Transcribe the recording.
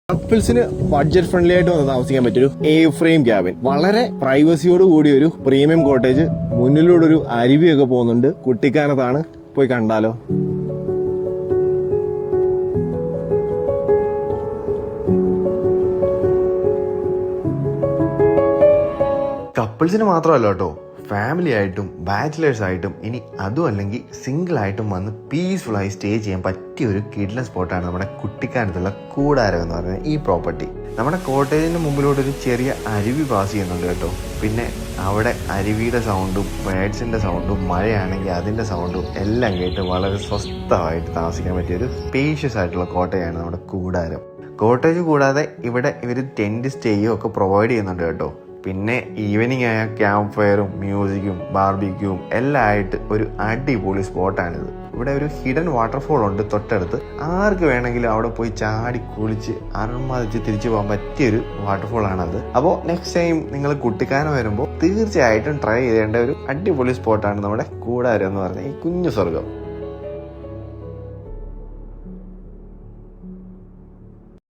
കപ്പിൾസിന് budget friendly ആയിട്ട് വന്ന് താമസിക്കാൻ പറ്റിയൊരു എ ഫ്രെയിം ക്യാബിൻ, വളരെ പ്രൈവസിയോട് കൂടിയ ഒരു പ്രീമിയം കോട്ടേജ്. മുന്നിലൂടെ ഒരു അരുവിയൊക്കെ പോകുന്നുണ്ട്. കുട്ടിക്കാനത്താണ്, പോയി കണ്ടാലോ. കപ്പിൾസിന് മാത്രമല്ല കേട്ടോ, ഫാമിലി ആയിട്ടും ബാച്ചിലേഴ്സ് ആയിട്ടും ഇനി അതും അല്ലെങ്കിൽ സിംഗിൾ ആയിട്ടും വന്ന് പീസ്ഫുള്ളായി സ്റ്റേ ചെയ്യാൻ പറ്റിയ ഒരു കിഡ്ലൻ സ്പോട്ടാണ് നമ്മുടെ കുട്ടിക്കാനത്തുള്ള കൂടാരം എന്ന് പറയുന്നത് ഈ പ്രോപ്പർട്ടി. നമ്മുടെ കോട്ടേജിന്റെ മുമ്പിലൂടെ ഒരു ചെറിയ അരുവി പാസ് ചെയ്യുന്നുണ്ട് കേട്ടോ. പിന്നെ അവിടെ അരുവിയുടെ സൗണ്ടും ബേഡ്സിന്റെ സൗണ്ടും മഴയാണെങ്കിൽ അതിന്റെ സൗണ്ടും എല്ലാം കേട്ട് വളരെ സ്വസ്ഥമായിട്ട് താമസിക്കാൻ പറ്റിയ ഒരു സ്പേഷ്യസ് ആയിട്ടുള്ള കോട്ടയാണ് നമ്മുടെ കൂടാരം. കോട്ടേജ് കൂടാതെ ഇവിടെ ഇവർ ടെന്റ് സ്റ്റേയും ഒക്കെ പ്രൊവൈഡ് ചെയ്യുന്നുണ്ട് കേട്ടോ. പിന്നെ ഈവനിങ് ആയ ക്യാമ്പ് ഫയറും മ്യൂസിക്കും ബാർബിക്യൂവും എല്ലാം ആയിട്ട് ഒരു അടിപൊളി സ്പോട്ടാണിത്. ഇവിടെ ഒരു ഹിഡൻ വാട്ടർഫോൾ ഉണ്ട് തൊട്ടടുത്ത്. ആർക്ക് വേണമെങ്കിലും അവിടെ പോയി ചാടി കുളിച്ച് അർമാദിച്ച് തിരിച്ചു പോകാൻ പറ്റിയൊരു വാട്ടർഫോൾ ആണത്. അപ്പോൾ നെക്സ്റ്റ് ടൈം നിങ്ങൾ കുട്ടിക്കാനം വരുമ്പോൾ തീർച്ചയായിട്ടും ട്രൈ ചെയ്യേണ്ട ഒരു അടിപൊളി സ്പോട്ടാണ് നമ്മുടെ കൂടാരം എന്ന് പറഞ്ഞ ഈ കുഞ്ഞു സ്വർഗം.